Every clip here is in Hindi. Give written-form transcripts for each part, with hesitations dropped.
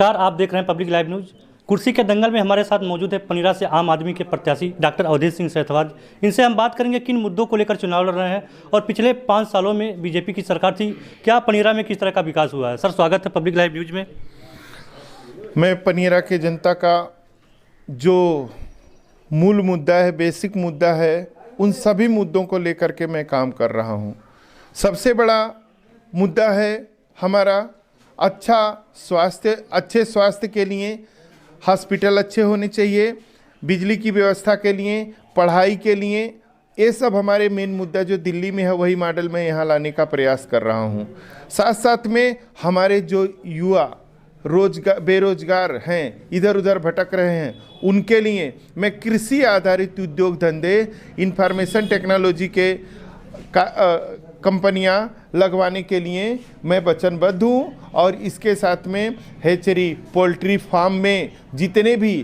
नमस्कार, आप देख रहे हैं पब्लिक लाइव न्यूज। कुर्सी के दंगल में हमारे साथ मौजूद है पनीरा से आम आदमी के प्रत्याशी डॉक्टर अवधेश सिंह सहतवाज। इनसे हम बात करेंगे किन मुद्दों को लेकर चुनाव लड़ रहे हैं और पिछले 5 सालों में बीजेपी की सरकार थी, क्या पनीरा में किस तरह का विकास हुआ है। सर, स्वागत है पब्लिक लाइव न्यूज में। मैं पनीरा के जनता का जो मूल मुद्दा है, बेसिक मुद्दा है, उन सभी मुद्दों को लेकर के मैं काम कर रहा हूँ। सबसे बड़ा मुद्दा है हमारा अच्छे स्वास्थ्य के लिए हॉस्पिटल अच्छे होने चाहिए, बिजली की व्यवस्था के लिए, पढ़ाई के लिए। ये सब हमारे मेन मुद्दा जो दिल्ली में है वही मॉडल मैं यहाँ लाने का प्रयास कर रहा हूँ। साथ साथ में हमारे जो युवा बेरोजगार हैं, इधर उधर भटक रहे हैं, उनके लिए मैं कृषि आधारित उद्योग धंधे, इंफॉर्मेशन टेक्नोलॉजी के कंपनियां लगवाने के लिए मैं वचनबद्ध हूँ। और इसके साथ में हैचरी, पोल्ट्री फार्म में जितने भी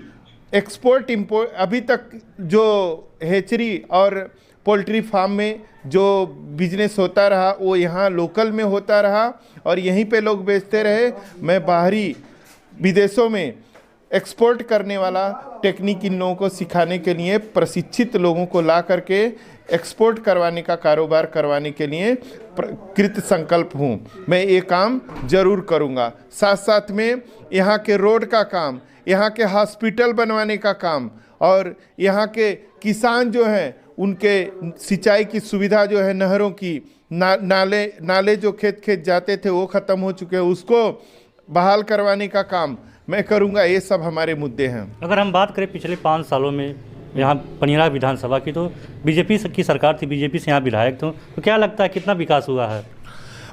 एक्सपोर्ट इंपोर्ट अभी तक जो हैचरी और पोल्ट्री फार्म में जो बिजनेस होता रहा वो यहाँ लोकल में होता रहा और यहीं पे लोग बेचते रहे। मैं बाहरी विदेशों में एक्सपोर्ट करने वाला टेक्निक इन लोगों को सिखाने के लिए, प्रशिक्षित लोगों को ला करके एक्सपोर्ट करवाने का कारोबार करवाने के लिए कृत संकल्प हूँ। मैं ये काम जरूर करूँगा। साथ साथ में यहाँ के रोड का काम, यहाँ के हॉस्पिटल बनवाने का काम और यहाँ के किसान जो हैं उनके सिंचाई की सुविधा जो है, नहरों की नाले जो खेत जाते थे वो ख़त्म हो चुके हैं, उसको बहाल करवाने का काम मैं करूँगा। ये सब हमारे मुद्दे हैं। अगर हम बात करें पिछले 5 सालों में यहाँ पनीरा विधानसभा की, तो बीजेपी की सरकार थी, बीजेपी से यहाँ विधायक थे, तो क्या लगता है कितना विकास हुआ है?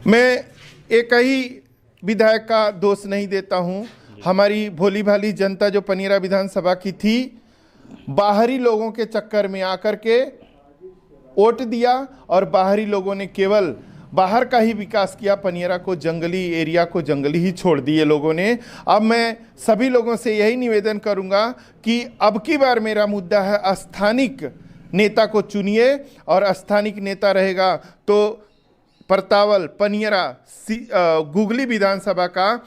मैं एक ही विधायक का दोष नहीं देता हूँ। हमारी भोली भाली जनता जो पनीरा विधानसभा की थी, बाहरी लोगों के चक्कर में आकर के वोट दिया और बाहरी लोगों ने केवल बाहर का ही विकास किया, पनीरा को, जंगली एरिया को जंगली ही छोड़ दिए लोगों ने। अब मैं सभी लोगों से यही निवेदन करूंगा कि अब की बार मेरा मुद्दा है स्थानिक नेता को चुनिए और स्थानिक नेता रहेगा तो परतावल, पनीरा, गुगली विधानसभा का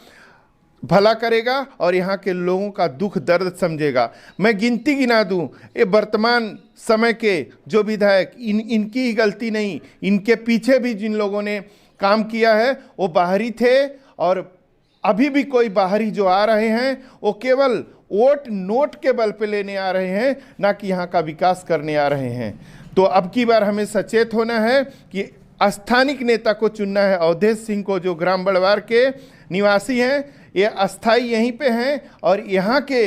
भला करेगा और यहाँ के लोगों का दुख दर्द समझेगा। मैं गिनती गिना दूँ, ये वर्तमान समय के जो विधायक, इनकी ही गलती नहीं, इनके पीछे भी जिन लोगों ने काम किया है वो बाहरी थे और अभी भी कोई बाहरी जो आ रहे हैं वो केवल वोट नोट के बल पे लेने आ रहे हैं, ना कि यहाँ का विकास करने आ रहे हैं। तो अब की बार हमें सचेत होना है कि स्थानिक नेता को चुनना है। अवधेश सिंह को, जो ग्राम बड़वार के निवासी हैं, ये अस्थाई यहीं पे हैं और यहाँ के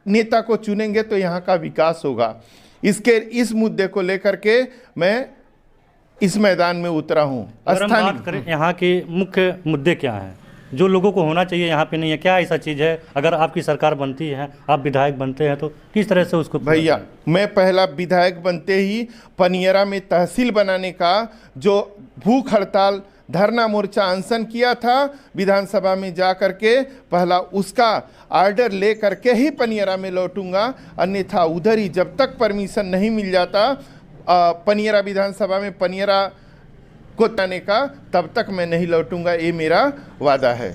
नेता को चुनेंगे तो यहाँ का विकास होगा। इस मुद्दे को लेकर के मैं इस मैदान में उतरा हूँ। बात करें यहाँ के मुख्य मुद्दे क्या हैं जो लोगों को होना चाहिए, यहाँ पे नहीं है, क्या ऐसा चीज़ है? अगर आपकी सरकार बनती है, आप विधायक बनते हैं, तो किस तरह से उसको? भैया, मैं पहला विधायक बनते ही पनीरा में तहसील बनाने का जो भूख हड़ताल, धरना, मोर्चा, अनशन किया था विधानसभा में जा करके, पहला उसका आर्डर ले करके ही पनीरा में लौटूंगा। अन्यथा उधर ही जब तक परमिशन नहीं मिल जाता पनीरा विधानसभा में पनीरा को लाने का, तब तक मैं नहीं लौटूंगा। ये मेरा वादा है।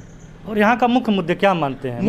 और यहाँ का मुख्य मुद्दे क्या मानते हैं?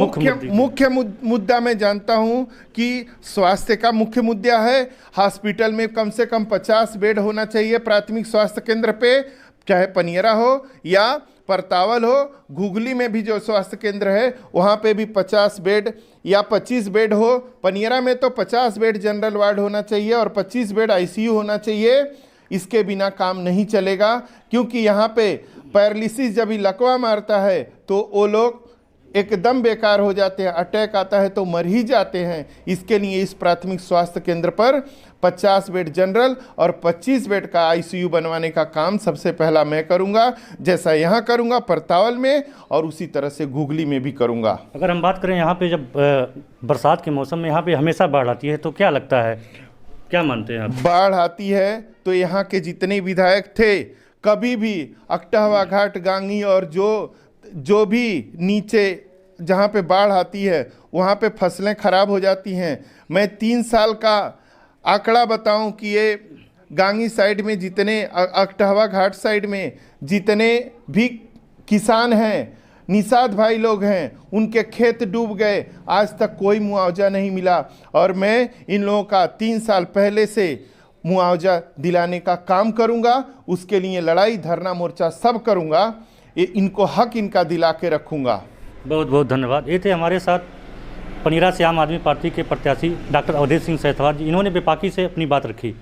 मुख्य मुद्दा मैं जानता हूँ कि स्वास्थ्य का मुख्य मुद्दा है। हॉस्पिटल में कम से कम 50 बेड होना चाहिए प्राथमिक स्वास्थ्य केंद्र पे, चाहे पनीरा हो या परतावल हो। गुगली में भी जो स्वास्थ्य केंद्र है वहाँ पे भी 50 बेड या 25 बेड हो। पनीरा में तो 50 बेड जनरल वार्ड होना चाहिए और 25 बेड आईसीयू होना चाहिए। इसके बिना काम नहीं चलेगा, क्योंकि यहाँ पे पैरालिसिस जब भी लकवा मारता है तो वो लोग एकदम बेकार हो जाते हैं, अटैक आता है तो मर ही जाते हैं। इसके लिए इस प्राथमिक स्वास्थ्य केंद्र पर 50 बेड जनरल और 25 बेड का आईसीयू बनवाने का काम सबसे पहला मैं करूंगा, जैसा यहाँ करूंगा परतावल में और उसी तरह से गुगली में भी करूंगा। अगर हम बात करें यहाँ पे, जब बरसात के मौसम में यहाँ पे हमेशा बाढ़ आती है, तो क्या लगता है, क्या मानते हैं आप? बाढ़ आती है तो यहाँ के जितने विधायक थे, कभी भी अकटहवा घाट, गांगी और जो भी नीचे जहाँ पे बाढ़ आती है वहाँ पे फसलें खराब हो जाती हैं। मैं 3 साल का आंकड़ा बताऊं कि ये गांगी साइड में जितने, अकटहवा घाट साइड में जितने भी किसान हैं, निषाद भाई लोग हैं, उनके खेत डूब गए, आज तक कोई मुआवजा नहीं मिला। और मैं इन लोगों का 3 साल पहले से मुआवजा दिलाने का काम करूंगा, उसके लिए लड़ाई धरना मोर्चा सब करूंगा, इनको हक इनका दिला के रखूंगा। बहुत बहुत धन्यवाद। ये थे हमारे साथ पनीरा से आम आदमी पार्टी के प्रत्याशी डॉक्टर अवधेश सिंह सहतवार जी। इन्होंने बेपाकी से अपनी बात रखी।